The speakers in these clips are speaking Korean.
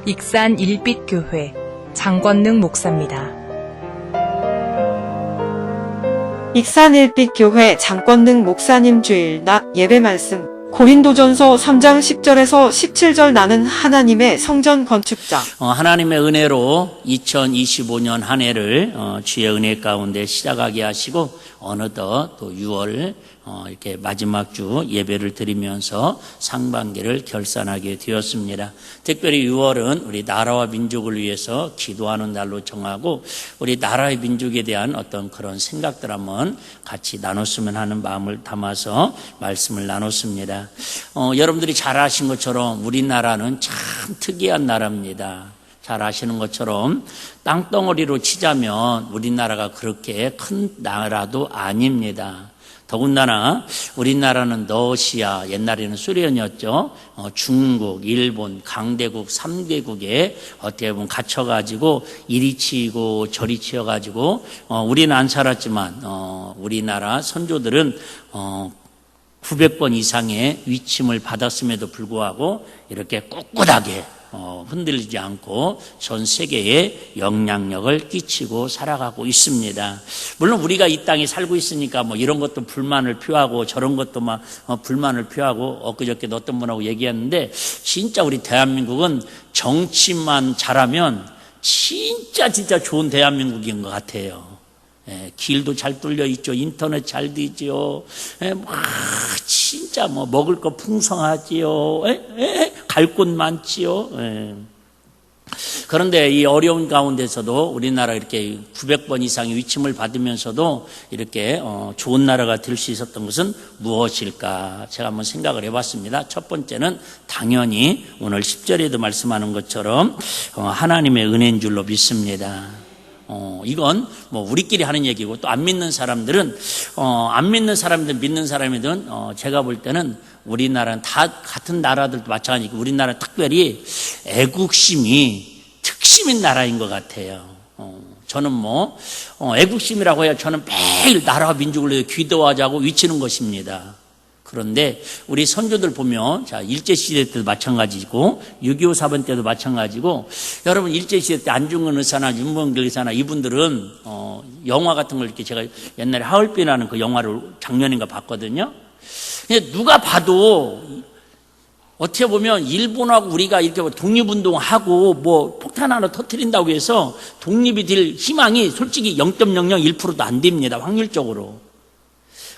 익산 일빛교회 장권능 목사입니다. 익산 일빛교회 장권능 목사님 주일 낮 예배 말씀. 고린도전서 3장 10절에서 17절. 나는 하나님의 성전 건축자. 하나님의 은혜로 2025년 한 해를 주의 은혜 가운데 시작하게 하시고 어느덧 또 6월 이렇게 마지막 주 예배를 드리면서 상반기를 결산하게 되었습니다. 특별히 6월은 우리 나라와 민족을 위해서 기도하는 날로 정하고 우리 나라의 민족에 대한 어떤 그런 생각들 한번 같이 나눴으면 하는 마음을 담아서 말씀을 나눴습니다. 여러분들이 잘 아신 것처럼 우리나라는 참 특이한 나라입니다. 잘 아시는 것처럼 땅덩어리로 치자면 우리나라가 그렇게 큰 나라도 아닙니다. 더군다나 우리나라는 러시아, 옛날에는 소련이었죠. 중국, 일본, 강대국 3개국에 어떻게 보면 갇혀가지고 이리 치이고 저리 치여가지고 우리는 안 살았지만 우리나라 선조들은 900번 이상의 위침을 받았음에도 불구하고 이렇게 꿋꿋하게 흔들리지 않고 전 세계에 영향력을 끼치고 살아가고 있습니다. 물론 우리가 이 땅에 살고 있으니까 뭐 이런 것도 불만을 표하고 저런 것도 막 불만을 표하고 엊그저께도 어떤 분하고 얘기했는데 진짜 우리 대한민국은 정치만 잘하면 진짜 좋은 대한민국인 것 같아요. 길도 잘 뚫려 있죠. 인터넷 잘 되죠. 진짜 먹을 거 풍성하지요. 갈 곳 많지요. 그런데 이 어려운 가운데서도 우리나라 이렇게 900번 이상의 위침을 받으면서도 이렇게 좋은 나라가 될 수 있었던 것은 무엇일까? 제가 한번 생각을 해봤습니다. 첫 번째는 당연히 오늘 10절에도 말씀하는 것처럼 하나님의 은혜인 줄로 믿습니다. 이건 우리끼리 하는 얘기고 또 안 믿는 사람들은 안 믿는 사람이든 믿는 사람이든 제가 볼 때는 우리나라는 다 같은 나라들도 마찬가지고 우리나라는 특별히 애국심이 특심인 나라인 것 같아요. 저는 애국심이라고 해야 저는 매일 나라와 민족을 위해 기도하자고 외치는 것입니다. 그런데 우리 선조들 보면 일제시대 때도 마찬가지고 6.25 사변 때도 마찬가지고 여러분 일제시대 때 안중근 의사나 윤봉길 의사나 이분들은 영화 같은 걸 이렇게 제가 옛날에 하얼빈이라는 그 영화를 작년인가 봤거든요. 근데 누가 봐도 어떻게 보면 일본하고 우리가 이렇게 독립운동하고 폭탄 하나 터뜨린다고 해서 독립이 될 희망이 솔직히 0.001%도 안 됩니다. 확률적으로.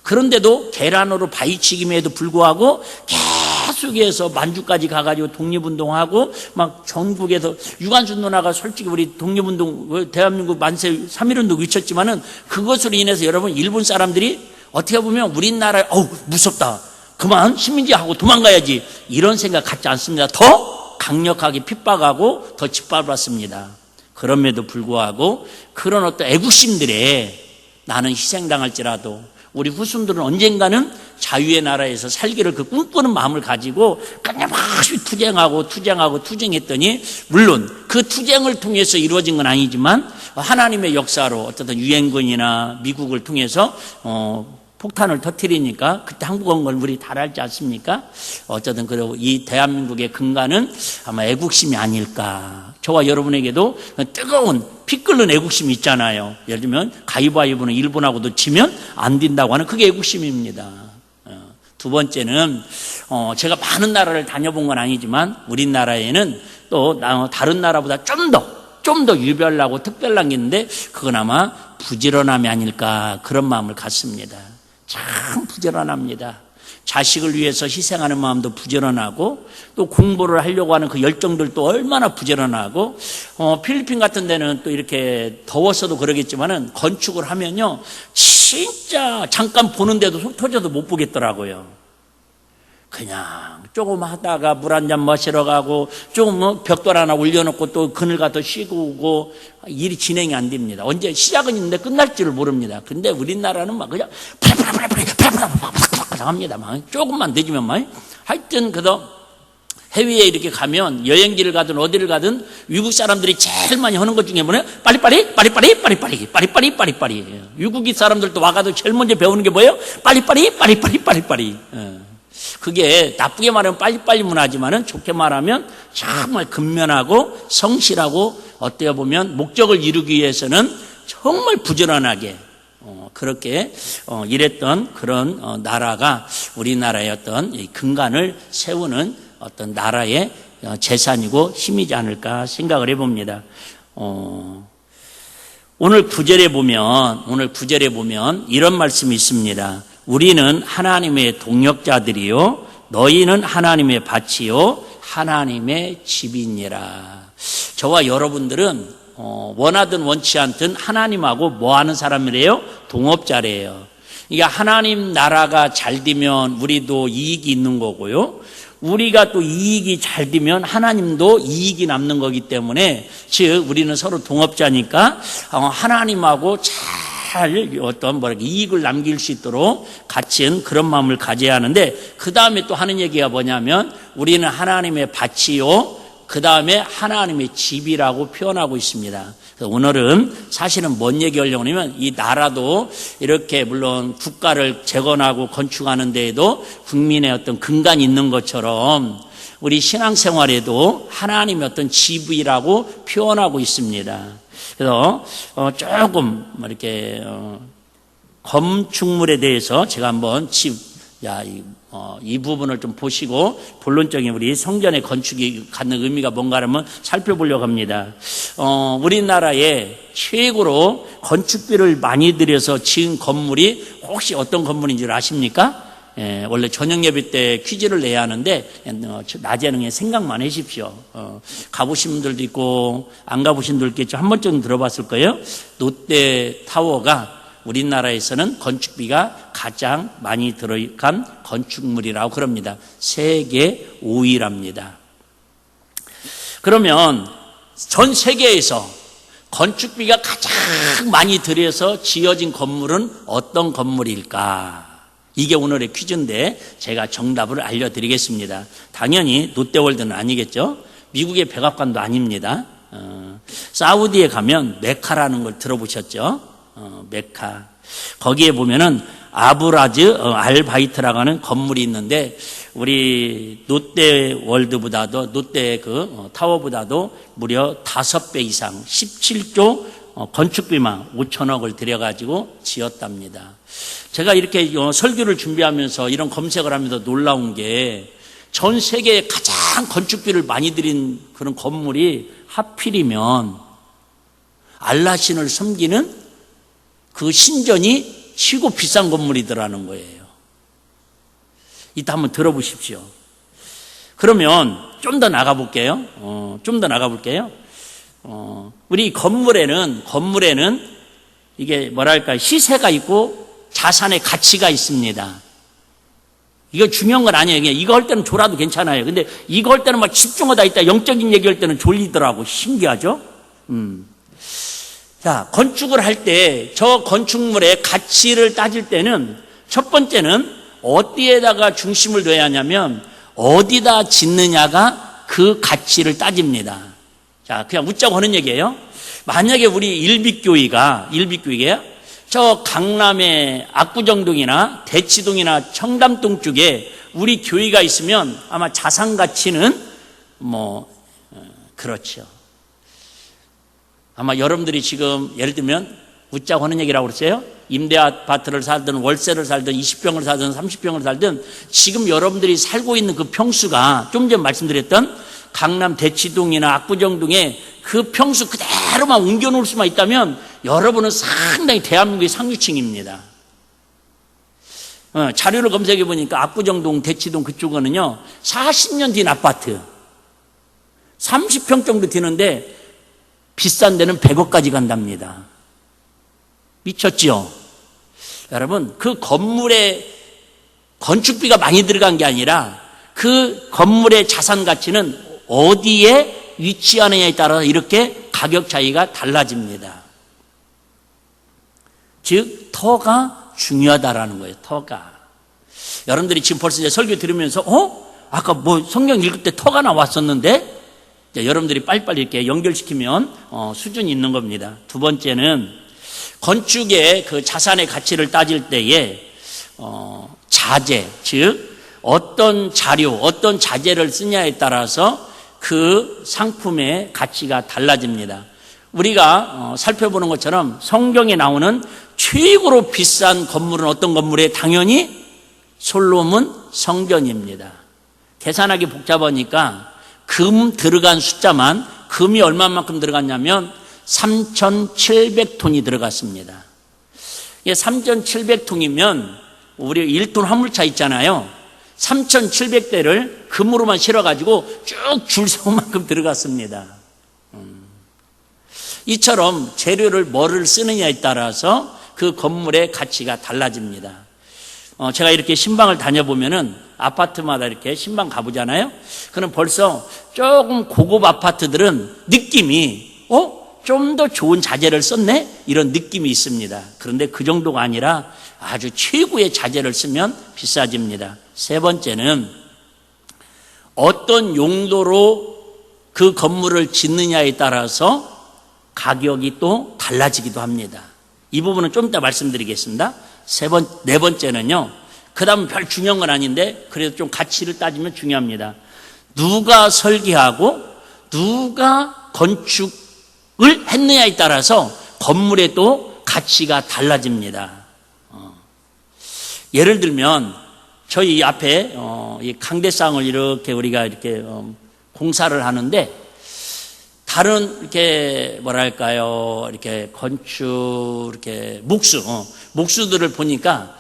그런데도 계란으로 바위치김에도 불구하고 계속해서 만주까지 가가지고 독립운동하고 막 전국에서 유관순 누나가 솔직히 우리 독립운동 대한민국 만세 3.1운동 외쳤지만은 그것으로 인해서 여러분 일본 사람들이 어떻게 보면 우리나라에 무섭다 그만 식민지하고 도망가야지 이런 생각 갖지 않습니다. 더 강력하게 핍박하고 더 짓밟았습니다. 그럼에도 불구하고 그런 어떤 애국심들에 나는 희생당할지라도 우리 후손들은 언젠가는 자유의 나라에서 살기를 그 꿈꾸는 마음을 가지고 끊임없이 투쟁했더니 물론 그 투쟁을 통해서 이루어진 건 아니지만 하나님의 역사로 어떤 유엔군이나 미국을 통해서 폭탄을 터뜨리니까 그때 한국 온 걸 우리 다 알지 않습니까? 어쨌든 그리고 이 대한민국의 근간은 아마 애국심이 아닐까. 저와 여러분에게도 뜨거운 피 끓는 애국심이 있잖아요. 예를 들면 가위바위보는 일본하고도 지면 안 된다고 하는 그게 애국심입니다. 두 번째는 제가 많은 나라를 다녀본 건 아니지만 우리나라에는 또 다른 나라보다 좀 더 유별나고 특별한 게 있는데 그건 아마 부지런함이 아닐까 그런 마음을 갖습니다. 참 부지런합니다. 자식을 위해서 희생하는 마음도 부지런하고 또 공부를 하려고 하는 그 열정들도 얼마나 부지런하고 필리핀 같은 데는 또 이렇게 더웠어도 그러겠지만은 건축을 하면요 진짜 잠깐 보는데도 속 터져도 못 보겠더라고요. 그냥 조금 하다가 물 한 잔 마시러 가고 조금 벽돌 하나 올려놓고 또 그늘 가서 쉬고 오고 일이 진행이 안 됩니다. 언제 시작은 있는데 끝날지를 모릅니다. 근데 우리나라는 막 그냥 합니다. 막 조금만 늦으면 막 하여튼 그래서 해외에 이렇게 가면 여행지를 가든 어디를 가든 외국 사람들이 제일 많이 하는 것 중에 뭐냐 빠리빠리 외국인 사람들도 와가지고 제일 먼저 배우는 게 뭐예요? 빠리빠리 그게 나쁘게 말하면 빨리빨리 무너지만은 좋게 말하면 정말 근면하고 성실하고 어떻게 보면 목적을 이루기 위해서는 정말 부지런하게 그렇게 일했던 그런 나라가 우리나라의 어떤 이 근간을 세우는 어떤 나라의 재산이고 힘이지 않을까 생각을 해봅니다. 오늘 9절에 보면 이런 말씀이 있습니다. 우리는 하나님의 동역자들이요 너희는 하나님의 밭이요 하나님의 집이니라. 저와 여러분들은 원하든 원치 않든 하나님하고 뭐 하는 사람이래요? 동업자래요. 그러니까 하나님 나라가 잘 되면 우리도 이익이 있는 거고요. 우리가 또 이익이 잘 되면 하나님도 이익이 남는 거기 때문에 즉 우리는 서로 동업자니까 하나님하고 잘 어떤 이익을 남길 수 있도록 같은 그런 마음을 가져야 하는데 그 다음에 또 하는 얘기가 뭐냐면 우리는 하나님의 밭이요 그 다음에 하나님의 집이라고 표현하고 있습니다. 그래서 오늘은 사실은 뭔 얘기하려고 하냐면 이 나라도 이렇게 물론 국가를 재건하고 건축하는 데에도 국민의 어떤 근간이 있는 것처럼 우리 신앙생활에도 하나님의 어떤 집이라고 표현하고 있습니다. 그래서 조금 이렇게 건축물에 대해서 제가 한번 이 부분을 좀 보시고 본론적인 우리 성전의 건축이 갖는 의미가 뭔가 하면 살펴보려고 합니다. 우리나라에 최고로 건축비를 많이 들여서 지은 건물이 혹시 어떤 건물인지 아십니까? 원래 저녁 예배 때 퀴즈를 내야 하는데 낮에는 그냥 생각만 하십시오. 가보신 분들도 있고 안 가보신 분들도 있겠죠. 한 번쯤 들어봤을 거예요. 롯데타워가 우리나라에서는 건축비가 가장 많이 들어간 건축물이라고 그럽니다. 세계 5위랍니다. 그러면 전 세계에서 건축비가 가장 많이 들여서 지어진 건물은 어떤 건물일까? 이게 오늘의 퀴즈인데 제가 정답을 알려드리겠습니다. 당연히 롯데월드는 아니겠죠. 미국의 백악관도 아닙니다. 사우디에 가면 메카라는 걸 들어보셨죠? 메카. 거기에 보면은 아브라즈 알바이트라고 하는 건물이 있는데 우리 롯데월드보다도 롯데 타워보다도 무려 5배 이상 17조 건축비만 5천억을 들여가지고 지었답니다. 제가 이렇게 설교를 준비하면서 이런 검색을 하면서 놀라운 게 전 세계에 가장 건축비를 많이 들인 그런 건물이 하필이면 알라신을 섬기는 그 신전이 최고 비싼 건물이더라는 거예요. 이따 한번 들어보십시오. 그러면 좀 더 나가볼게요. 우리 건물에는 이게 뭐랄까 시세가 있고 자산의 가치가 있습니다. 이거 중요한 건 아니에요. 그냥 이거 할 때는 졸아도 괜찮아요. 근데 이거 할 때는 막 집중하다 있다 영적인 얘기할 때는 졸리더라고. 신기하죠? 자, 건축을 할 때 저 건축물의 가치를 따질 때는 첫 번째는 어디에다가 중심을 둬야 하냐면 어디다 짓느냐가 그 가치를 따집니다. 자, 그냥 웃자고 하는 얘기예요. 만약에 우리 일빛교회가 저 강남의 압구정동이나 대치동이나 청담동 쪽에 우리 교회가 있으면 아마 자산 가치는 그렇죠. 아마 여러분들이 지금 예를 들면 웃자고 하는 얘기라고 그랬어요. 임대 아파트를 살든 월세를 살든 20평을 살든 30평을 살든 지금 여러분들이 살고 있는 그 평수가 좀 전에 말씀드렸던 강남 대치동이나 압구정동에 그 평수 그대로만 옮겨놓을 수만 있다면 여러분은 상당히 대한민국의 상류층입니다. 자료를 검색해 보니까 압구정동, 대치동 그쪽은요 40년 된 아파트 30평 정도 되는데 비싼 데는 100억까지 간답니다. 미쳤죠? 여러분 그 건물에 건축비가 많이 들어간 게 아니라 그 건물의 자산 가치는 어디에 위치하느냐에 따라 이렇게 가격 차이가 달라집니다. 즉 터가 중요하다라는 거예요. 터가. 여러분들이 지금 벌써 이제 설교 들으면서 아까 성경 읽을 때 터가 나왔었는데 여러분들이 빨리빨리 이렇게 연결시키면 수준이 있는 겁니다. 두 번째는 건축의 그 자산의 가치를 따질 때에 자재, 즉 어떤 자료, 어떤 자재를 쓰냐에 따라서 그 상품의 가치가 달라집니다. 우리가 살펴보는 것처럼 성경에 나오는 최고로 비싼 건물은 어떤 건물이에요? 당연히 솔로몬 성전입니다. 계산하기 복잡하니까 금 들어간 숫자만, 금이 얼마만큼 들어갔냐면 3,700톤이 들어갔습니다. 이게 3,700톤이면 우리 1톤 화물차 있잖아요. 3,700대를 금으로만 실어가지고 쭉 줄 세운 만큼 들어갔습니다. 이처럼 재료를 뭐를 쓰느냐에 따라서 그 건물의 가치가 달라집니다. 제가 이렇게 신방을 다녀보면은 아파트마다 이렇게 신방 가보잖아요. 그럼 벌써 조금 고급 아파트들은 느낌이 좀 더 좋은 자재를 썼네? 이런 느낌이 있습니다. 그런데 그 정도가 아니라 아주 최고의 자재를 쓰면 비싸집니다. 세 번째는 어떤 용도로 그 건물을 짓느냐에 따라서 가격이 또 달라지기도 합니다. 이 부분은 좀 이따 말씀드리겠습니다. 네 번째는요, 그 다음은 별 중요한 건 아닌데 그래도 좀 가치를 따지면 중요합니다. 누가 설계하고 누가 건축을 했느냐에 따라서 건물의 또 가치가 달라집니다. 예를 들면 저희 앞에 이 강대상을 이렇게 우리가 이렇게 공사를 하는데 다른 이렇게 뭐랄까요, 이렇게 건축 이렇게 목수들을 보니까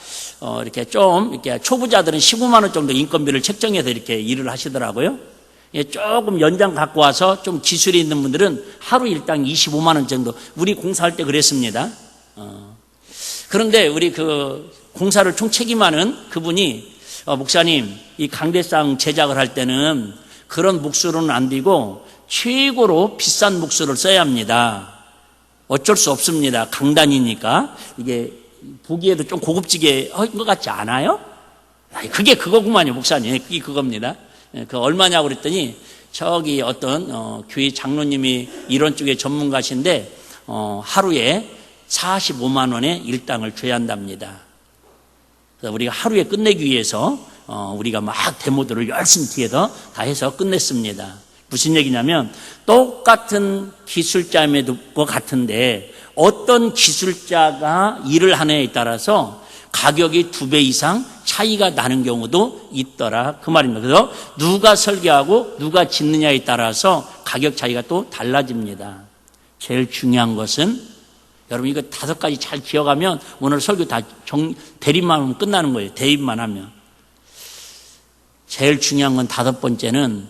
이렇게 좀 이렇게 초보자들은 15만 원 정도 인건비를 책정해서 이렇게 일을 하시더라고요. 조금 연장 갖고 와서 좀 기술이 있는 분들은 하루 일당 25만 원 정도. 우리 공사할 때 그랬습니다. 그런데 우리 그 공사를 총 책임하는 그분이 목사님, 이 강대상 제작을 할 때는 그런 목수로는 안 되고 최고로 비싼 목수를 써야 합니다. 어쩔 수 없습니다. 강단이니까. 이게 보기에도 좀 고급지게 한 것 같지 않아요? 그게 그거구만요, 목사님. 그게 그겁니다. 그 얼마냐고 그랬더니 저기 어떤 교회 장로님이 이런 쪽에 전문가신데 하루에 45만 원의 일당을 줘야 한답니다. 그래서 우리가 하루에 끝내기 위해서 우리가 막 데모들을 열심히 뒤에서 다 해서 끝냈습니다. 무슨 얘기냐면 똑같은 기술자임에도 같은데 어떤 기술자가 일을 하느냐에 따라서 가격이 2배 이상 차이가 나는 경우도 있더라, 그 말입니다. 그래서 누가 설계하고 누가 짓느냐에 따라서 가격 차이가 또 달라집니다. 제일 중요한 것은 여러분 이거 5가지 잘 기억하면 오늘 설교 다 대립만 하면 끝나는 거예요. 대입만 하면. 제일 중요한 건 5번째는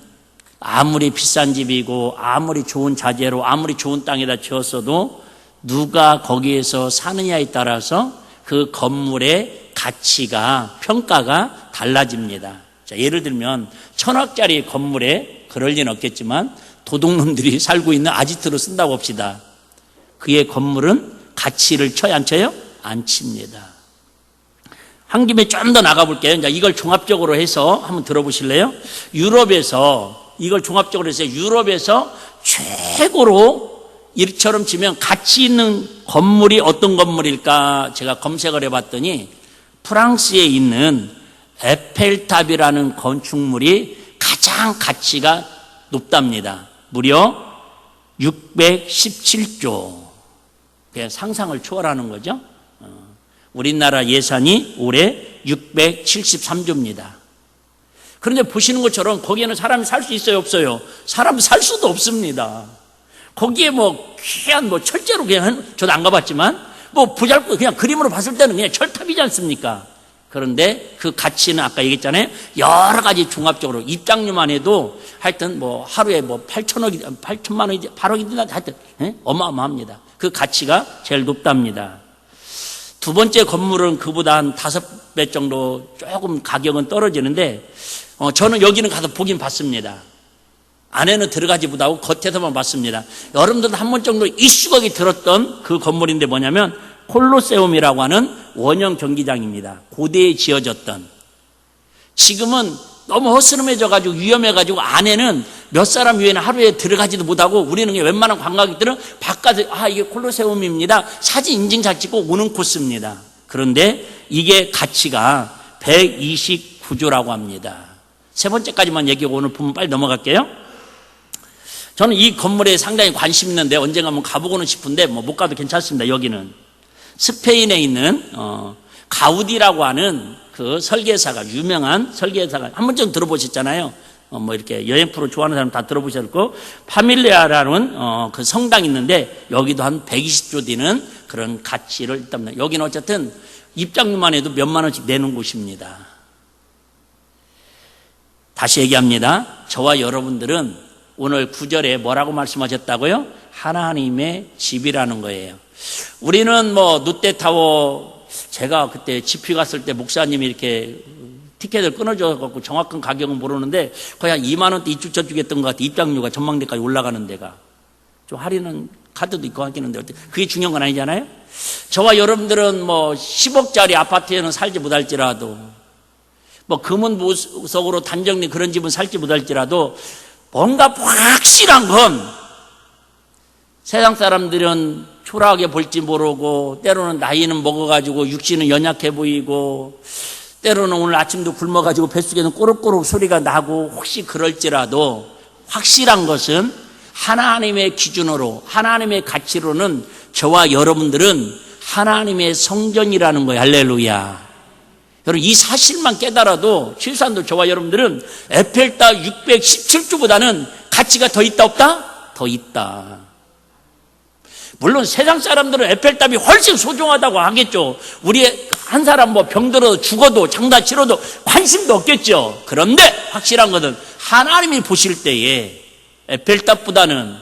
아무리 비싼 집이고 아무리 좋은 자재로 아무리 좋은 땅에다 지었어도 누가 거기에서 사느냐에 따라서 그 건물의 가치가, 평가가 달라집니다. 자, 예를 들면 1,000억짜리 건물에 그럴 리는 없겠지만 도둑놈들이 살고 있는 아지트로 쓴다고 합시다. 그의 건물은 가치를 쳐요, 안 쳐요? 안 칩니다. 한 김에 좀 더 나가볼게요. 이제 이걸 종합적으로 해서 한번 들어보실래요? 유럽에서, 이걸 종합적으로 해서 유럽에서 최고로 이처럼 치면 가치 있는 건물이 어떤 건물일까 제가 검색을 해봤더니 프랑스에 있는 에펠탑이라는 건축물이 가장 가치가 높답니다. 무려 617조. 그냥 상상을 초월하는 거죠. 우리나라 예산이 올해 673조입니다. 그런데 보시는 것처럼 거기에는 사람이 살 수 있어요, 없어요? 사람 살 수도 없습니다. 거기에 뭐 귀한 뭐 철제로 그냥, 저도 안 가봤지만 뭐 보잘것 그냥 그림으로 봤을 때는 그냥 철탑이지 않습니까? 그런데 그 가치는 아까 얘기했잖아요. 여러 가지 종합적으로 입장료만 해도 하여튼 뭐 하루에 뭐 8천만 원이지 8억이든 하여튼 어마어마합니다. 그 가치가 제일 높답니다. 두 번째 건물은 그보다 한 5배 정도 조금 가격은 떨어지는데 저는 여기는 가서 보긴 봤습니다. 안에는 들어가지 못하고 겉에서만 봤습니다. 여러분들도 한 번 정도 이슈각이 들었던 그 건물인데 뭐냐면 콜로세움이라고 하는 원형 경기장입니다. 고대에 지어졌던. 지금은 너무 허스름해져가지고 위험해가지고 안에는 몇 사람 외에는 하루에 들어가지도 못하고 우리는 웬만한 관광객들은 바깥에 이게 콜로세움입니다. 사진 인증샷 찍고 오는 코스입니다. 그런데 이게 가치가 129 구조라고 합니다. 세 번째까지만 얘기하고 오늘 보면 빨리 넘어갈게요. 저는 이 건물에 상당히 관심 있는데 언젠가 한번 가보고는 싶은데 못 가도 괜찮습니다. 여기는 스페인에 있는 가우디라고 하는 그 설계사가, 유명한 설계사가, 한 번쯤 들어보셨잖아요. 이렇게 여행 프로 좋아하는 사람 다 들어보셨고, 파밀리아라는 그 성당이 있는데 여기도 한 120조 되는 그런 가치를 일단, 여기는 어쨌든 입장료만 해도 몇만 원씩 내는 곳입니다. 다시 얘기합니다. 저와 여러분들은 오늘 9절에 뭐라고 말씀하셨다고요? 하나님의 집이라는 거예요. 우리는 롯데타워, 제가 그때 집회 갔을 때 목사님이 이렇게 티켓을 끊어줘갖고 정확한 가격은 모르는데 거의 한 2만 원대 이쪽 저쪽 했던 것 같아. 입장료가 전망대까지 올라가는 데가. 좀 할인은 카드도 있고 하겠는데 그게 중요한 건 아니잖아요. 저와 여러분들은 10억짜리 아파트에는 살지 못할지라도 금은 보석으로 단정리 그런 집은 살지 못할지라도 뭔가 확실한 건 세상 사람들은 초라하게 볼지 모르고 때로는 나이는 먹어가지고 육신은 연약해 보이고 때로는 오늘 아침도 굶어가지고 뱃속에는 꼬르꼬르 소리가 나고 혹시 그럴지라도 확실한 것은 하나님의 기준으로 하나님의 가치로는 저와 여러분들은 하나님의 성전이라는 거예요. 할렐루야. 여러분 이 사실만 깨달아도 실산도 저와 여러분들은 에펠탑 617주보다는 가치가 더 있다 없다? 더 있다. 물론 세상 사람들은 에펠탑이 훨씬 소중하다고 하겠죠. 우리 한 사람 병들어도 죽어도 장다 치러도 관심도 없겠죠. 그런데 확실한 것은 하나님이 보실 때에 에펠탑보다는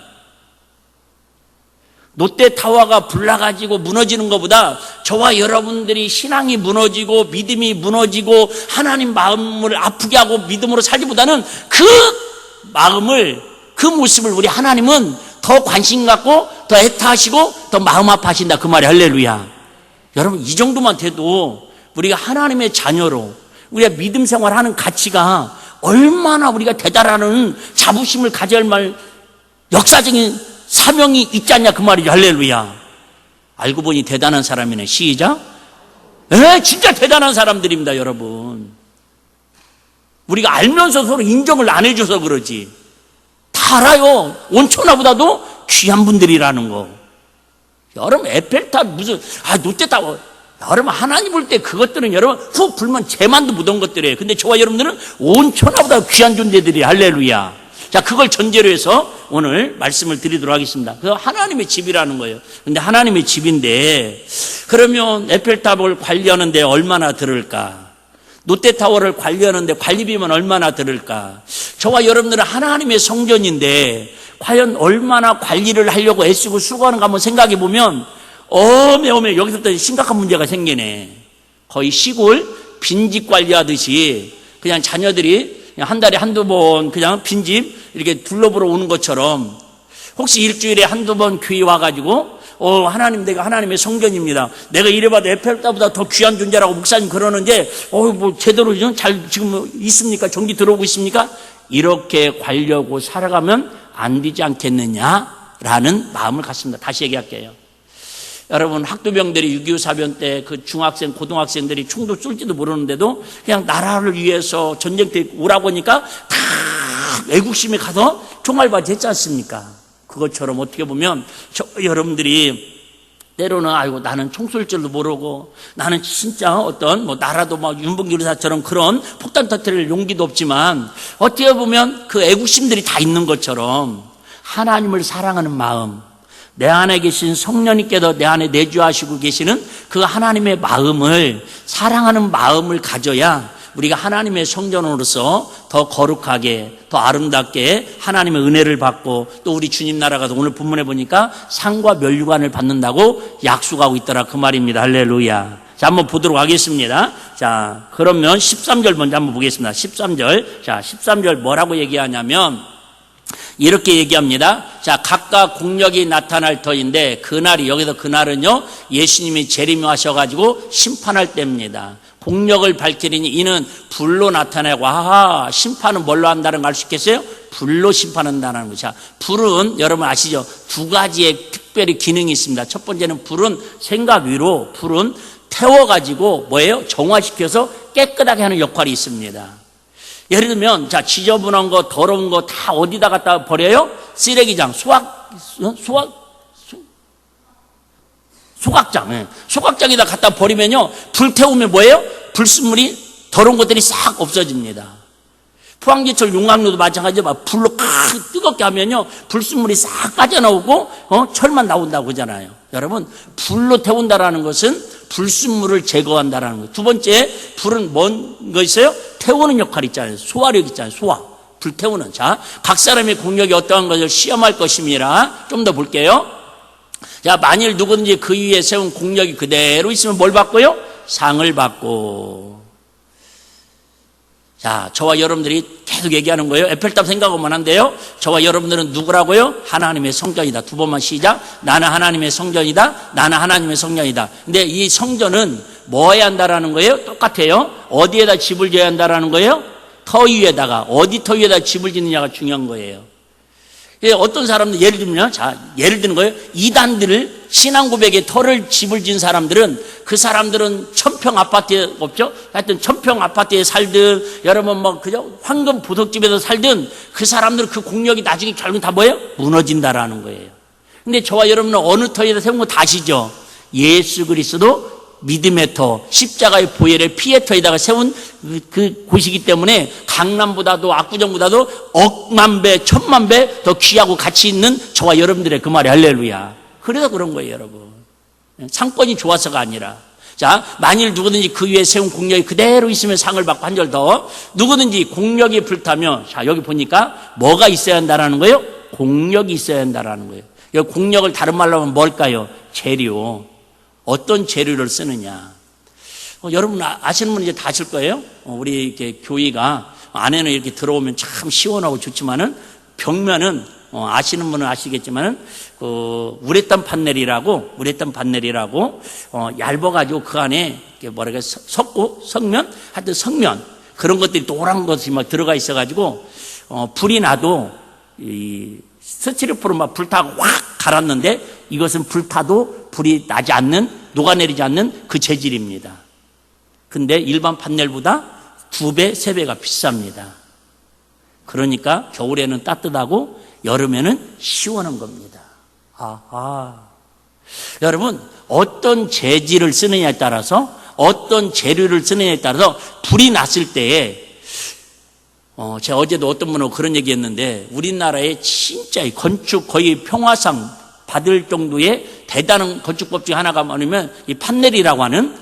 롯데타워가 불나가지고 무너지는 것보다 저와 여러분들이 신앙이 무너지고 믿음이 무너지고 하나님 마음을 아프게 하고 믿음으로 살기보다는 그 마음을, 그 모습을 우리 하나님은 더 관심 갖고 더 애타하시고 더 마음 아파하신다 그 말이 할렐루야. 여러분 이 정도만 돼도 우리가 하나님의 자녀로 우리가 믿음 생활하는 가치가 얼마나 우리가 대단한 자부심을 가져야 할 말, 역사적인 사명이 있지 않냐 그 말이죠. 할렐루야. 알고 보니 대단한 사람이네. 시작. 진짜 대단한 사람들입니다. 여러분 우리가 알면서 서로 인정을 안 해줘서 그러지 다 알아요. 온천하보다도 귀한 분들이라는 거. 여러분 에펠탑 무슨 롯데타워, 여러분 하나님 볼 때 그것들은 여러분 후 불면 재만도 묻은 것들이에요. 근데 저와 여러분들은 온천하보다 귀한 존재들이 할렐루야. 자, 그걸 전제로 해서 오늘 말씀을 드리도록 하겠습니다. 그 하나님의 집이라는 거예요. 근데 하나님의 집인데 그러면 에펠탑을 관리하는데 얼마나 들을까? 롯데타워를 관리하는데 관리비면 얼마나 들을까? 저와 여러분들은 하나님의 성전인데 과연 얼마나 관리를 하려고 애쓰고 수고하는가 한번 생각해 보면 어메 여기서부터 심각한 문제가 생기네. 거의 시골 빈집 관리하듯이 그냥 자녀들이 그냥 한 달에 한두 번 그냥 빈집 이렇게 둘러보러 오는 것처럼 혹시 일주일에 한두 번 교회 와가지고 하나님 내가 하나님의 성전입니다. 내가 이래봐도 에펠탑보다 더 귀한 존재라고 목사님 그러는데 제대로 잘 지금 있습니까? 전기 들어오고 있습니까? 이렇게 관리하고 살아가면 안 되지 않겠느냐라는 마음을 갖습니다. 다시 얘기할게요. 여러분 학도병들이 6.25 사변 때 그 중학생 고등학생들이 총도 쏠지도 모르는데도 그냥 나라를 위해서 전쟁터에 오라고 하니까 다 애국심에 가서 총알바지 했지 않습니까? 그것처럼 어떻게 보면 여러분들이 때로는 나는 총 쏠 줄도 모르고 나는 진짜 어떤 나라도 윤봉길 의사처럼 그런 폭탄 터뜨릴 용기도 없지만 어떻게 보면 그 애국심들이 다 있는 것처럼 하나님을 사랑하는 마음, 내 안에 계신 성령님께서 내 안에 내주하시고 계시는 그 하나님의 마음을, 사랑하는 마음을 가져야 우리가 하나님의 성전으로서 더 거룩하게, 더 아름답게 하나님의 은혜를 받고 또 우리 주님 나라가 오늘 본문에 보니까 상과 멸류관을 받는다고 약속하고 있더라 그 말입니다. 할렐루야. 자, 한번 보도록 하겠습니다. 자, 그러면 13절 먼저 한번 보겠습니다. 13절. 자, 13절 뭐라고 얘기하냐면 이렇게 얘기합니다. 자, 각각 공력이 나타날 터인데 그날이, 여기서 그날은요 예수님이 재림하셔가지고 심판할 때입니다. 공력을 밝히리니 이는 불로 나타나고, 심판은 뭘로 한다는 걸 알 수 있겠어요? 불로 심판한다는 거죠. 자, 불은 여러분 아시죠? 두 가지의 특별히 기능이 있습니다. 첫 번째는 불은 생각 위로, 불은 태워가지고 뭐예요? 정화시켜서 깨끗하게 하는 역할이 있습니다. 예를 들면, 자, 지저분한 거, 더러운 거 다 어디다 갖다 버려요? 쓰레기장, 소각장. 예. 소각장에다 갖다 버리면요, 불태우면 뭐예요? 불순물이, 더러운 것들이 싹 없어집니다. 포항제철 용광로도 마찬가지로 불로 뜨겁게 하면요, 불순물이 싹 빠져나오고, 철만 나온다고 그러잖아요. 여러분, 불로 태운다라는 것은 불순물을 제거한다라는 거예요. 두 번째, 불은 뭔 거 있어요? 태우는 역할이 있잖아요. 소화력 있잖아요. 소화. 불태우는. 자, 각 사람의 공력이 어떠한 것을 시험할 것임이라 좀 더 볼게요. 자, 만일 누구든지 그 위에 세운 공력이 그대로 있으면 뭘 받고요? 상을 받고. 자, 저와 여러분들이 계속 얘기하는 거예요. 에펠탑 생각하면 안 돼요. 저와 여러분들은 누구라고요? 하나님의 성전이다. 두 번만 시작. 나는 하나님의 성전이다. 나는 하나님의 성전이다. 근데 이 성전은 뭐 해야 한다라는 거예요? 똑같아요. 어디에다 집을 지어야 한다라는 거예요? 터 위에다가. 어디 터 위에다 집을 짓느냐가 중요한 거예요. 어떤 사람들, 예를 들면, 자, 예를 드는 거예요. 이단들을, 신앙 고백에 터를 집을 지은 사람들은, 그 사람들은 천평 아파트에 없죠? 하여튼 천평 아파트에 살든, 여러분 뭐, 그죠? 황금 보석집에서 살든, 그 사람들은 그 공력이 나중에 결국 다 뭐예요? 무너진다라는 거예요. 근데 저와 여러분은 어느 터에다 세운 거 다 아시죠? 예수 그리스도 믿음의 터, 십자가의 보혈의 피의 터에다가 세운 그 곳이기 때문에 강남보다도 압구정보다도 억만 배, 천만 배 더 귀하고 가치 있는 저와 여러분들의 그 말이 할렐루야. 그래서 그런 거예요, 여러분. 상권이 좋아서가 아니라. 자, 만일 누구든지 그 위에 세운 공력이 그대로 있으면 상을 받고, 한 절 더. 누구든지 공력이 불타면, 자, 여기 보니까 뭐가 있어야 한다라는 거예요? 공력이 있어야 한다라는 거예요. 여기 공력을 다른 말로 하면 뭘까요? 재료. 어떤 재료를 쓰느냐. 여러분 아시는 분은 이제 다 아실 거예요. 우리 이렇게 교회가 안에는 이렇게 들어오면 참 시원하고 좋지만은 벽면은 아시는 분은 아시겠지만은 그 우레탄 판넬이라고 얇아가지고 그 안에 뭐랄까 석면 하여튼 석면 그런 것들이 노란 것이 막 들어가 있어가지고 불이 나도 이 스티로폼으로 막 불타고 확 갈았는데 이것은 불타도 불이 나지 않는, 녹아내리지 않는 그 재질입니다. 근데 일반 판넬보다 2배, 3배가 비쌉니다. 그러니까 겨울에는 따뜻하고 여름에는 시원한 겁니다. 여러분, 어떤 재질을 쓰느냐에 따라서, 어떤 재료를 쓰느냐에 따라서 불이 났을 때에 제가 어제도 어떤 분하고 그런 얘기 했는데, 우리나라에 진짜 건축 거의 평화상 받을 정도의 대단한 건축법 중에 하나가 뭐냐면, 이 판넬이라고 하는,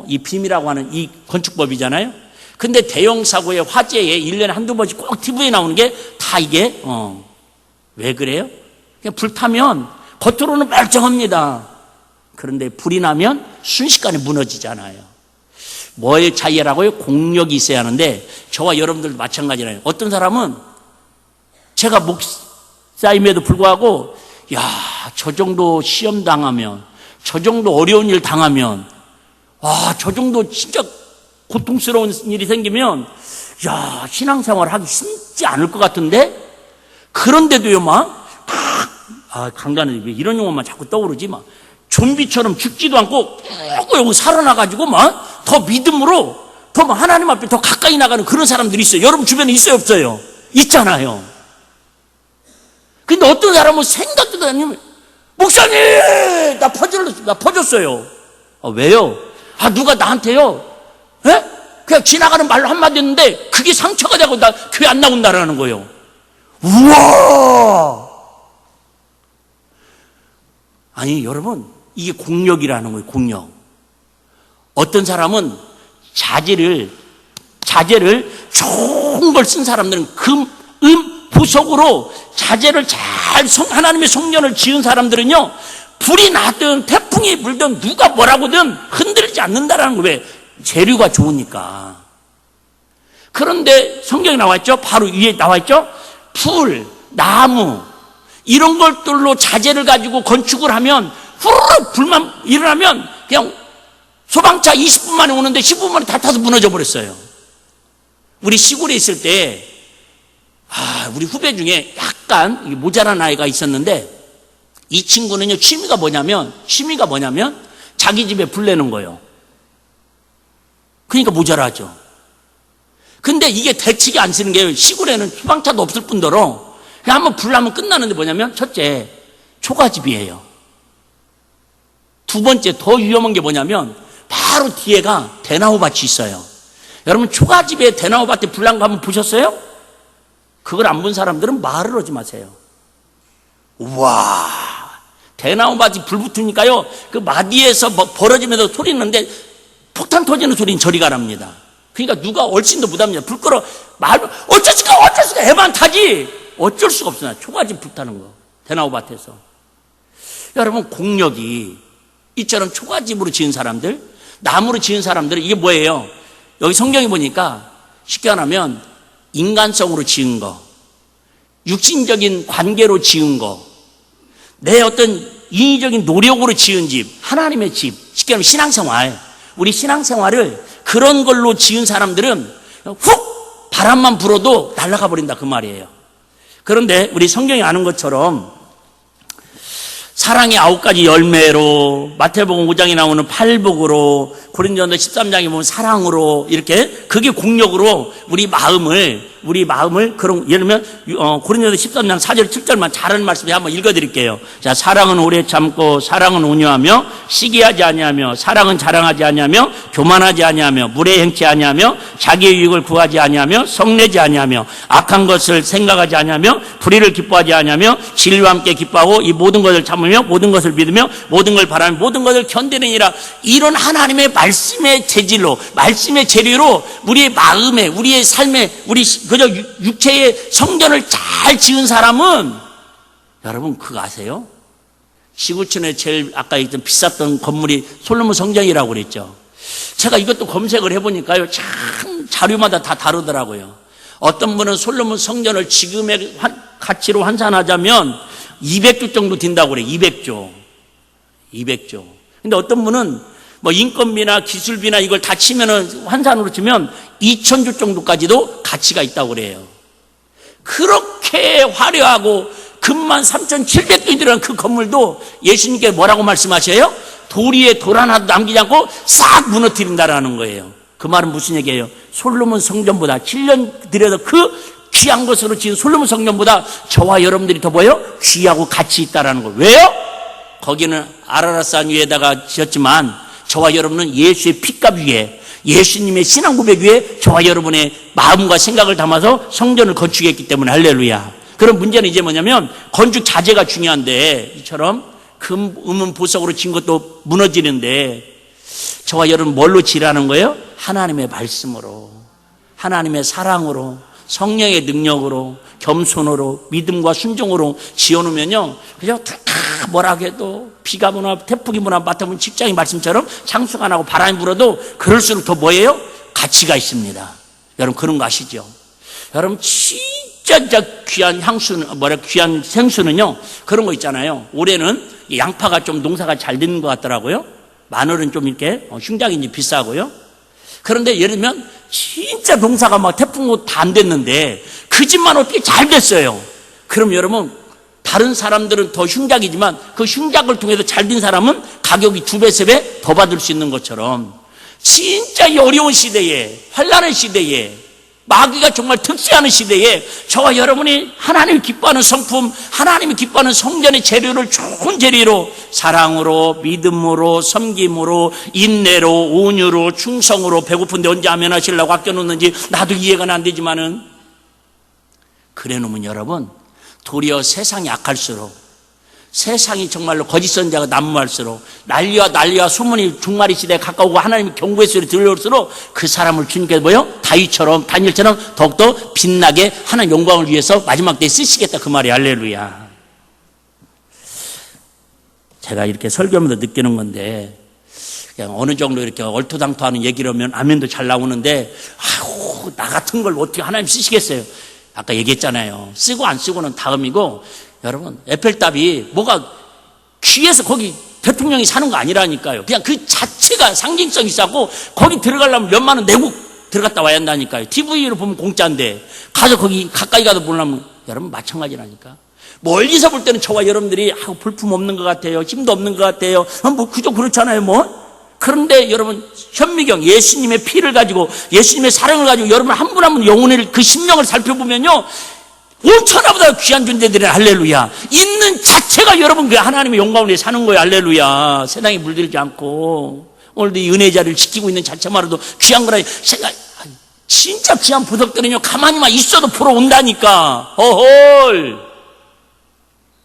이 빔이라고 하는 이 건축법이잖아요. 근데 대형 사고의 화재에 1년에 한두 번씩 꼭 TV에 나오는 게 다 이게, 왜 그래요? 그냥 불타면 겉으로는 멀쩡합니다. 그런데 불이 나면 순식간에 무너지잖아요. 뭐의 차이라고요? 공력이 있어야 하는데 저와 여러분들도 마찬가지라요. 어떤 사람은 제가 목사임에도 불구하고 야, 저 정도 시험 당하면, 저 정도 어려운 일 당하면, 저 정도 진짜 고통스러운 일이 생기면 야, 신앙생활 하기 쉽지 않을 것 같은데 그런데도요 간간히 왜 이런 용어만 자꾸 떠오르지 좀비처럼 죽지도 않고 꾹꾹 살아나가지고 더 믿음으로 더 하나님 앞에 더 가까이 나가는 그런 사람들이 있어요. 여러분 주변에 있어요, 없어요? 있잖아요. 근데 어떤 사람은 생각도 안 하면 목사님 나 퍼졌어요. 왜요? 누가 나한테요? 에? 그냥 지나가는 말로 한마디 했는데 그게 상처가 되고 나 교회 안 나온다라는 거예요. 우와! 아니 여러분, 이게 공력이라는 거예요. 공력. 어떤 사람은 자재를 좋은 걸 쓴 사람들은 금, 보석으로 자재를 하나님의 성전을 지은 사람들은요, 불이 나든 태풍이 불든 누가 뭐라고든 흔들리지 않는다라는 거예요. 왜? 재료가 좋으니까. 그런데 성경에 나와있죠? 바로 위에 나와있죠? 풀, 나무 이런 것들로 자재를 가지고 건축을 하면 후루룩 불만 일어나면 그냥 소방차 20분 만에 오는데 15분 만에 다 타서 무너져 버렸어요. 우리 시골에 있을 때 우리 후배 중에 약간 모자란 아이가 있었는데 이 친구는요 취미가 뭐냐면 자기 집에 불 내는 거예요. 그러니까 모자라죠. 근데 이게 대책이 안 쓰는 게 시골에는 소방차도 없을 뿐더러 그냥 한번 불나면 끝나는데 뭐냐면 첫째, 초가집이에요. 두 번째, 더 위험한 게 뭐냐면 바로 뒤에가 대나무밭이 있어요. 여러분, 초가집에 대나무밭에 불난 거 한번 보셨어요? 그걸 안 본 사람들은 말을 하지 마세요. 우와, 대나무밭이 불 붙으니까요, 그 마디에서 벌어지면서 소리 나는데 폭탄 터지는 소리는 저리가 납니다. 그러니까 누가 얼씬도 못합니다. 불 끌어 말 어쩔 수가 애만 타지 어쩔 수가 없어요. 초가집 불타는 거 대나무밭에서. 여러분, 공력이 이처럼 초가집으로 지은 사람들, 나무로 지은 사람들은 이게 뭐예요? 여기 성경에 보니까 쉽게 말하면 인간성으로 지은 거, 육신적인 관계로 지은 거, 내 어떤 인위적인 노력으로 지은 집, 하나님의 집, 쉽게 말하면 신앙생활, 우리 신앙생활을 그런 걸로 지은 사람들은 훅 바람만 불어도 날아가 버린다 그 말이에요. 그런데 우리 성경이 아는 것처럼 사랑의 9가지 열매로, 마태복음 5장에 나오는 팔복으로, 고린도전서 13장에 보면 사랑으로, 이렇게 그게 공력으로 우리 마음을 그런, 예를 들면 고린도전서 13장 4절 7절만 잘하는 말씀을 한번 읽어드릴게요. 자, 사랑은 오래 참고, 사랑은 온유하며, 시기하지 아니하며, 사랑은 자랑하지 아니하며, 교만하지 아니하며, 무례 행치 아니하며, 자기의 유익을 구하지 아니하며, 성내지 아니하며, 악한 것을 생각하지 아니하며, 불의를 기뻐하지 아니하며, 진리와 함께 기뻐하고, 이 모든 것을 참으며, 모든 것을 믿으며, 모든 걸 바라며, 모든 것을 견디느니라. 이런 하나님의 말씀의 재질로, 말씀의 재료로 우리의 마음에, 우리의 삶에, 우리 그저 육체의 성전을 잘 지은 사람은, 여러분 그거 아세요? 지구촌에 제일 아까 얘기했던 비쌌던 건물이 솔로몬 성전이라고 그랬죠. 제가 이것도 검색을 해보니까요, 참 자료마다 다 다르더라고요. 어떤 분은 솔로몬 성전을 지금의 가치로 환산하자면 200조 정도 든다고 그래요. 200조. 근데 어떤 분은 뭐 인건비나 기술비나 이걸 다 치면은, 환산으로 치면 2000조 정도까지도 가치가 있다고 그래요. 그렇게 화려하고 금만 3700돈이 들어간 그 건물도 예수님께 뭐라고 말씀하셔요? 돌 위에 돌 하나도 남기지 않고 싹 무너뜨린다라는 거예요. 그 말은 무슨 얘기예요? 솔로몬 성전보다 7년 들여서 그 귀한 것으로 지은 솔로몬 성전보다 저와 여러분들이 더 뭐예요? 귀하고 가치 있다라는 거예요. 왜요? 거기는 아라랏산 위에다가 지었지만 저와 여러분은 예수의 피값 위에, 예수님의 신앙 고백 위에 저와 여러분의 마음과 생각을 담아서 성전을 건축했기 때문에 할렐루야. 그럼 문제는 이제 뭐냐면 건축 자재가 중요한데, 이처럼 금, 음은 보석으로 지은 것도 무너지는데 저와 여러분 뭘로 지으라는 거예요? 하나님의 말씀으로, 하나님의 사랑으로, 성령의 능력으로, 겸손으로, 믿음과 순종으로 지어놓으면요, 그죠? 뭐라 해도 비가 오나 태풍이 오나 맡아보면 직장의 말씀처럼 창수가 나고 바람이 불어도 그럴수록 더 뭐예요? 가치가 있습니다. 여러분 그런 거 아시죠? 여러분 진짜 귀한 향수는, 귀한 생수는요, 그런 거 있잖아요. 올해는 양파가 좀 농사가 잘 되는 것 같더라고요. 마늘은 좀 이렇게 흉작이 비싸고요. 그런데 예를 들면 진짜 농사가 막 태풍 오고 다 안 됐는데 그 집만 어떻게 잘 됐어요. 그럼 여러분, 다른 사람들은 더 흉작이지만 그 흉작을 통해서 잘 된 사람은 가격이 2배, 3배 더 받을 수 있는 것처럼, 진짜 이 어려운 시대에, 환난의 시대에, 마귀가 정말 특세하는 시대에 저와 여러분이 하나님이 기뻐하는 성품, 하나님이 기뻐하는 성전의 재료를 좋은 재료로, 사랑으로, 믿음으로, 섬김으로, 인내로, 온유로, 충성으로, 배고픈데 언제 하면 하시려고 아껴놓는지 나도 이해가 안 되지만은, 그래 놓으면 여러분, 도리어 세상이 악할수록, 세상이 정말로 거짓 선자가 난무할수록, 난리와 소문이 종말의 시대에 가까우고 하나님의 경고의 소리 들려올수록 그 사람을 주님께서 뭐요? 다니엘처럼 더욱더 빛나게 하나님 영광을 위해서 마지막 때에 쓰시겠다 그 말이 할렐루야. 제가 이렇게 설교하면서 느끼는 건데, 그냥 어느 정도 이렇게 얼토당토하는 얘기를 하면 아멘도 잘 나오는데, 아유, 나 같은 걸 어떻게 하나님 쓰시겠어요? 아까 얘기했잖아요. 쓰고 안 쓰고는 다음이고, 여러분, 에펠탑이 뭐가 귀해서 거기 대통령이 사는 거 아니라니까요. 그냥 그 자체가 상징성이 있었고, 거기 들어가려면 몇만 원 내고 들어갔다 와야 한다니까요. TV로 보면 공짜인데, 가서 거기 가까이 가서 보려면, 여러분, 마찬가지라니까. 멀리서 볼 때는 저와 여러분들이, 볼품 없는 것 같아요. 힘도 없는 것 같아요. 그저 그렇잖아요, 뭐. 그런데 여러분, 현미경, 예수님의 피를 가지고, 예수님의 사랑을 가지고 여러분 한 분 한 분 영혼을, 그 심령을 살펴보면요, 5천하보다 귀한 존재들의 할렐루야. 있는 자체가 여러분 그 하나님의 영광을 위해 사는 거예요. 할렐루야. 세상에 물들지 않고. 오늘도 이 은혜 자리를 지키고 있는 자체만으로도 귀한 거라. 진짜 귀한 보석들은요, 가만히만 있어도 보러 온다니까. 어헐.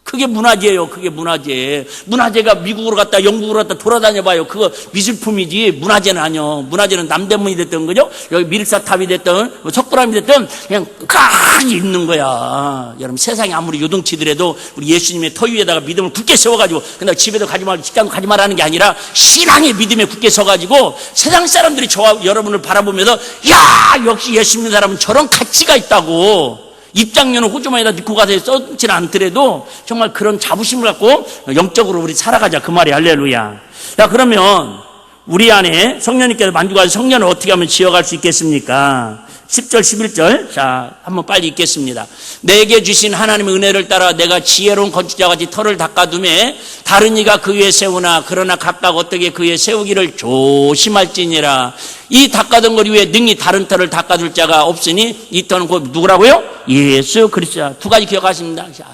그게 문화재예요. 그게 문화재. 문화재가 미국으로 갔다 영국으로 갔다 돌아다녀봐요. 그거 미술품이지 문화재는 아니요. 문화재는 남대문이 됐던 거죠. 여기 밀사탑이 됐던 석굴암이 됐던 그냥 꽉 있는 거야. 여러분, 세상에 아무리 요동치더라도 우리 예수님의 터 위에다가 믿음을 굳게 세워가지고, 근데 집에도 가지 말고 직장도 가지 말라는 게 아니라 신앙의 믿음에 굳게 서가지고 세상 사람들이 저와 여러분을 바라보면서, 야, 역시 예수 믿는 사람은 저런 가치가 있다고. 입장료는 호주머니에다 넣고 가서 써지는 않더라도 정말 그런 자부심을 갖고 영적으로 우리 살아가자, 그 말이 할렐루야. 자, 그러면 우리 안에 성령님께서 만족하신 성년을 어떻게 하면 지어갈 수 있겠습니까? 10절 11절 자, 한번 빨리 읽겠습니다. 내게 주신 하나님의 은혜를 따라 내가 지혜로운 건축자같이 터를 닦아두매 다른 이가 그 위에 세우나 그러나 각각 어떻게 그 위에 세우기를 조심할지니라. 이 닦아둔 것 위에 능히 다른 터를 닦아둘 자가 없으니 이 터는 곧 누구라고요? 예수 그리스도. 두 가지 기억하십니다. 자,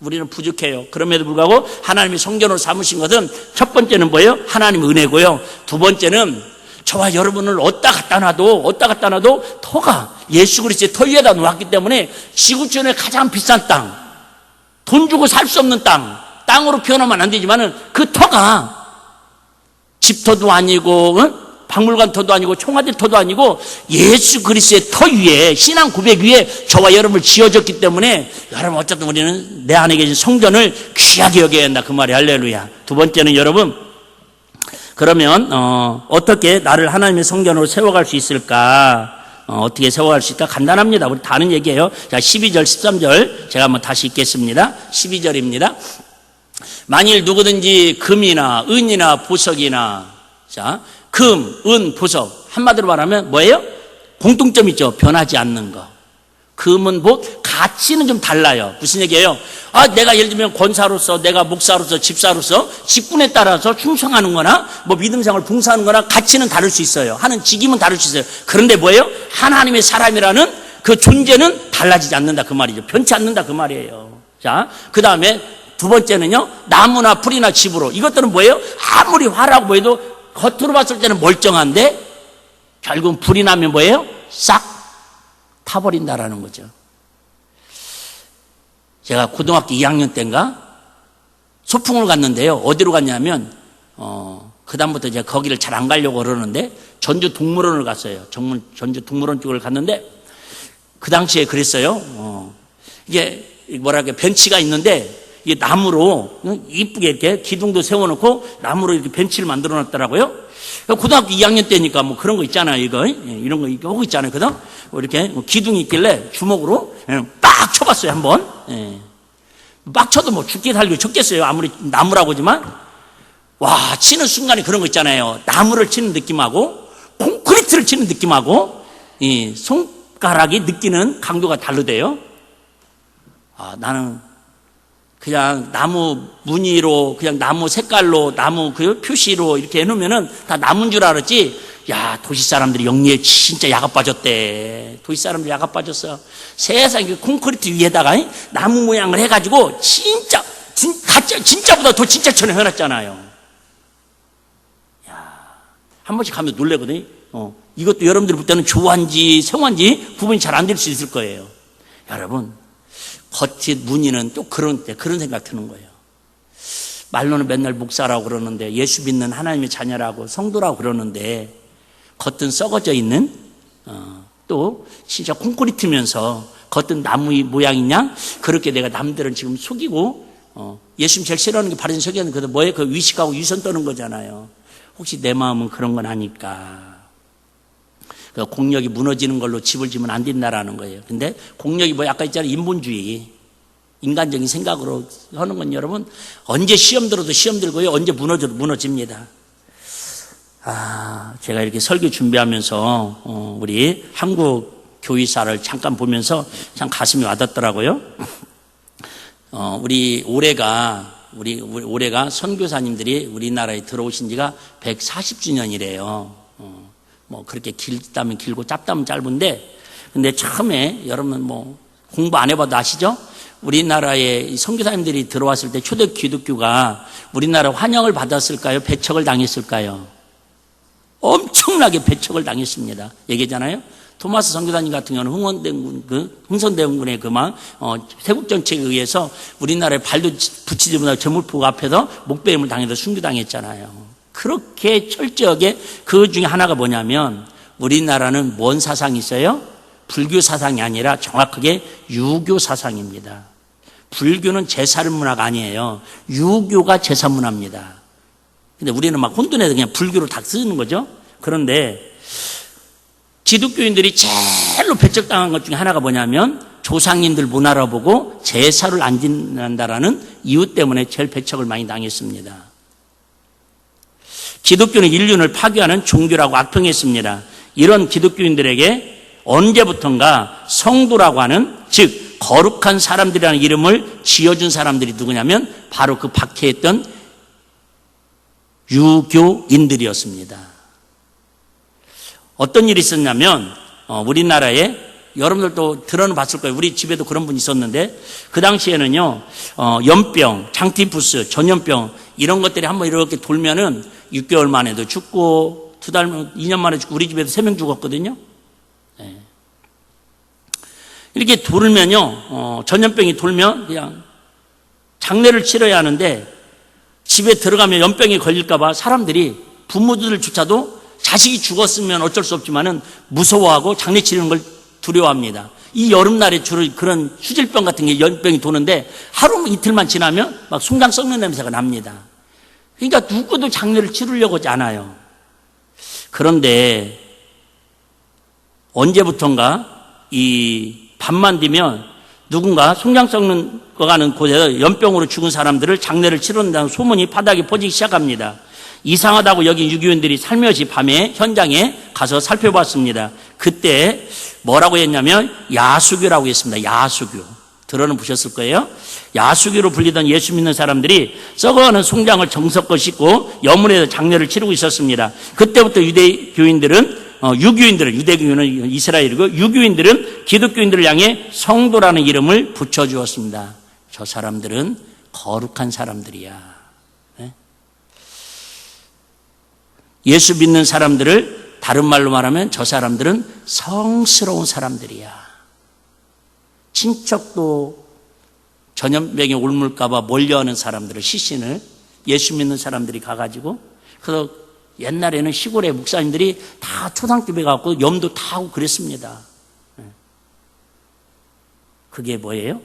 우리는 부족해요. 그럼에도 불구하고 하나님이 성전으로 삼으신 것은 첫 번째는 뭐예요? 하나님의 은혜고요. 두 번째는 저와 여러분을 어디다 갖다 놔도 터가 예수 그리스도의 터 위에다 놓았기 때문에 지구촌의 가장 비싼 땅, 돈 주고 살 수 없는 땅으로 표현하면 안 되지만은 그 터가 집터도 아니고 박물관 터도 아니고 청와대 터도 아니고 예수 그리스도의 터 위에, 신앙 고백 위에 저와 여러분을 지어졌기 때문에 여러분 어쨌든 우리는 내 안에 계신 성전을 귀하게 여겨야 한다, 그 말이 할렐루야. 두 번째는 여러분, 그러면 어떻게 나를 하나님의 성전으로 세워갈 수 있을까? 어떻게 세워갈 수 있을까? 간단합니다. 우리 다 아는 얘기예요. 자, 12절 13절 제가 한번 다시 읽겠습니다. 12절입니다. 만일 누구든지 금이나 은이나 보석이나, 자, 금, 은, 보석, 한마디로 말하면 뭐예요? 공통점 있죠. 변하지 않는 거. 금은 뭐 가치는 좀 달라요. 무슨 얘기예요? 내가 예를 들면 권사로서, 내가 목사로서, 집사로서 직분에 따라서 충성하는 거나 뭐 믿음생활 봉사하는 거나 가치는 다를 수 있어요. 하는 직임은 다를 수 있어요. 그런데 뭐예요? 하나님의 사람이라는 그 존재는 달라지지 않는다, 그 말이죠. 변치 않는다, 그 말이에요. 자, 그 다음에 두 번째는요, 나무나 풀이나 집으로. 이것들은 뭐예요? 아무리 화라고 보여도 겉으로 봤을 때는 멀쩡한데 결국은 불이 나면 뭐예요? 싹 타버린다라는 거죠. 제가 고등학교 2학년 때인가 소풍을 갔는데요. 어디로 갔냐면 그 다음부터 제가 거기를 잘 안 가려고 그러는데 전주 동물원을 갔어요. 전주 동물원 쪽을 갔는데 그 당시에 그랬어요. 이게 뭐랄까 벤치가 있는데 이게 나무로 이쁘게 이렇게 기둥도 세워놓고 나무로 이렇게 벤치를 만들어놨더라고요. 고등학교 2학년 때니까 뭐 그런 거 있잖아요. 이런 거 이렇게 하고 있잖아요. 그다음 이렇게 기둥이 있길래 주먹으로 빡 쳐봤어요. 한번. 빡 쳐도 뭐 죽게 살기로 쳤겠어요. 아무리 나무라고 하지만. 와, 치는 순간에 그런 거 있잖아요. 나무를 치는 느낌하고 콘크리트를 치는 느낌하고 이 손가락이 느끼는 강도가 다르대요. 나는 그냥 나무 무늬로, 그냥 나무 색깔로, 나무 그 표시로 이렇게 해놓으면은 다 나무인 줄 알았지. 야, 도시 사람들이 영리에 진짜 야가 빠졌대. 도시 사람들이 야가 빠졌어. 세상에 콘크리트 위에다가 나무 모양을 해가지고 진짜보다 더 진짜처럼 해놨잖아요. 야, 한 번씩 가면 놀래거든요. 이것도 여러분들이 볼 때는 조화인지 생화인지 구분이 잘 안 될 수 있을 거예요. 여러분, 겉이 무늬는 또 그런 생각 드는 거예요. 말로는 맨날 목사라고 그러는데 예수 믿는 하나님의 자녀라고 성도라고 그러는데 겉은 썩어져 있는 또 진짜 콘크리트면서 겉은 나무 모양이냐? 그렇게 내가 남들은 지금 속이고 예수님 제일 싫어하는 게 바리새인 속이는 거 뭐예요? 그 위식하고 위선 떠는 거잖아요. 혹시 내 마음은 그런 건 아닐까? 공력이 무너지는 걸로 집을 지면 안 된다라는 거예요. 근데 공력이 뭐 아까 있잖아요. 인본주의. 인간적인 생각으로 하는 건 여러분 언제 시험 들어도 시험 들고요. 언제 무너져도 무너집니다. 제가 이렇게 설교 준비하면서 우리 한국 교회사를 잠깐 보면서 참 가슴이 와닿더라고요. 우리 올해가 우리 올해가 선교사님들이 우리나라에 들어오신 지가 140주년이래요. 뭐 그렇게 길다면 길고 짧다면 짧은데, 근데 처음에 여러분 뭐 공부 안 해봐도 아시죠? 우리나라에 선교사님들이 들어왔을 때 초대 기독교가 우리나라 환영을 받았을까요? 배척을 당했을까요? 엄청나게 배척을 당했습니다. 얘기잖아요. 토마스 선교사님 같은 경우는 흥선대원군의 세국 정책에 의해서 우리나라에 발도 붙이지 못하고 제물포 앞에서 목배임을 당해서 순교당했잖아요. 그렇게 철저하게 그 중에 하나가 뭐냐면 우리나라는 뭔 사상이 있어요? 불교 사상이 아니라 정확하게 유교 사상입니다. 불교는 제사 문화가 아니에요. 유교가 제사 문화입니다. 근데 우리는 막 혼돈해서 그냥 불교로 다 쓰는 거죠. 그런데 기독교인들이 제일로 배척당한 것 중에 하나가 뭐냐면 조상님들 못 알아보고 제사를 안 지낸다라는 이유 때문에 제일 배척을 많이 당했습니다. 기독교는 인륜을 파괴하는 종교라고 악평했습니다. 이런 기독교인들에게 언제부턴가 성도라고 하는, 즉 거룩한 사람들이라는 이름을 지어준 사람들이 누구냐면 바로 그 박해했던 유교인들이었습니다. 어떤 일이 있었냐면 우리나라에 여러분들도 들어는 봤을 거예요. 우리 집에도 그런 분이 있었는데 그 당시에는요 연병, 장티푸스, 전염병 이런 것들이 한번 이렇게 돌면은 6개월 만에도 죽고 2년 만에 죽고 우리 집에도 3명 죽었거든요. 네. 이렇게 돌면요 전염병이 돌면 그냥 장례를 치러야 하는데 집에 들어가면 연병이 걸릴까 봐 사람들이 부모들조차도 자식이 죽었으면 어쩔 수 없지만은 무서워하고 장례 치르는 걸 두려워합니다. 이 여름날에 주로 그런 수질병 같은 게 연병이 도는데 하루 이틀만 지나면 막 송장 썩는 냄새가 납니다. 그러니까 누구도 장례를 치르려고 하지 않아요. 그런데 언제부턴가 이 밤만 되면 누군가 송장 썩는 거 가는 곳에서 연병으로 죽은 사람들을 장례를 치른다는 소문이 바닥에 퍼지기 시작합니다. 이상하다고 여긴 유교인들이 살며시 밤에 현장에 가서 살펴봤습니다. 그때 뭐라고 했냐면 야수교라고 했습니다. 야수교. 들어는 보셨을 거예요. 야수교로 불리던 예수 믿는 사람들이 썩어가는 송장을 정성껏 씻고 여문에서 장례를 치르고 있었습니다. 그때부터 유대교인들은 유대교인은 이스라엘이고 유교인들은 기독교인들을 향해 성도라는 이름을 붙여주었습니다. 저 사람들은 거룩한 사람들이야. 예수 믿는 사람들을 다른 말로 말하면 저 사람들은 성스러운 사람들이야. 친척도 전염병에 옮을까 봐 몰려하는 사람들을, 시신을 예수 믿는 사람들이 가가지고, 그래서 옛날에는 시골의 목사님들이 다 초상집에 가고 염도 다 하고 그랬습니다. 그게 뭐예요?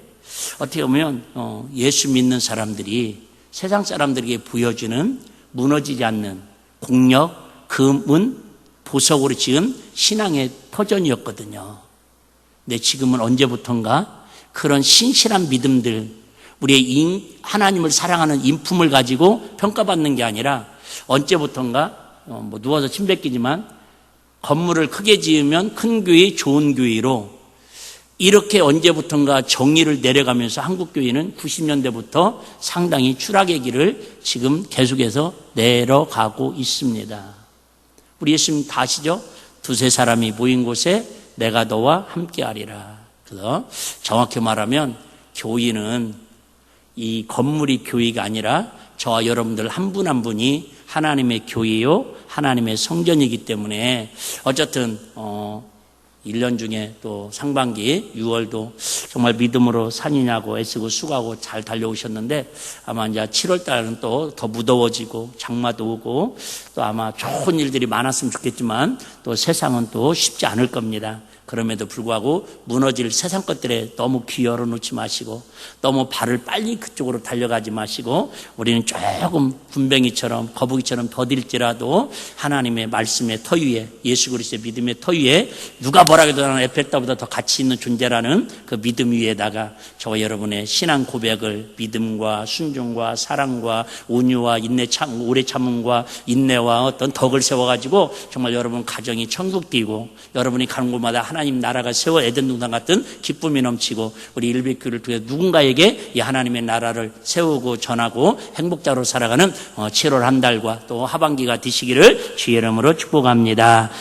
어떻게 보면 예수 믿는 사람들이 세상 사람들에게 보여주는 무너지지 않는 공력, 금은, 보석으로 지은 신앙의 터전이었거든요. 근데 지금은 언제부턴가 그런 신실한 믿음들, 우리의 하나님을 사랑하는 인품을 가지고 평가받는 게 아니라 언제부턴가 누워서 침 뱉기지만 건물을 크게 지으면 큰 교회, 좋은 교회로 이렇게 언제부턴가 정의를 내려가면서 한국교회는 90년대부터 상당히 추락의 길을 지금 계속해서 내려가고 있습니다. 우리 예수님 다 아시죠? 두세 사람이 모인 곳에 내가 너와 함께하리라. 그래서 정확히 말하면 교회는 이 건물이 교회가 아니라 저와 여러분들 한 분 한 분이 하나님의 교회요, 하나님의 성전이기 때문에 어쨌든 1년 중에 또 상반기 6월도 정말 믿음으로 산이냐고 애쓰고 수고하고 잘 달려오셨는데 아마 이제 7월 달은 또 더 무더워지고 장마도 오고 또 아마 좋은 일들이 많았으면 좋겠지만 또 세상은 또 쉽지 않을 겁니다. 그럼에도 불구하고 무너질 세상 것들에 너무 귀 열어놓지 마시고 너무 발을 빨리 그쪽으로 달려가지 마시고 우리는 조금 군뱅이처럼 거북이처럼 더딜지라도 하나님의 말씀의 터 위에 예수 그리스도의 믿음의 터 위에 누가 뭐라 해도 나는 에펠탑보다 더 가치 있는 존재라는 그 믿음 위에다가 저와 여러분의 신앙 고백을 믿음과 순종과 사랑과 온유와 인내 오래 참음과 인내와 어떤 덕을 세워가지고 정말 여러분 가정이 천국 띄고 여러분이 가는 곳마다 하나님 나라가 세워 에덴 동산 같은 기쁨이 넘치고 우리 일빛교회를 통해 누군가에게 이 하나님의 나라를 세우고 전하고 행복자로 살아가는 7월 한 달과 또 하반기가 되시기를 주의 이름으로 축복합니다.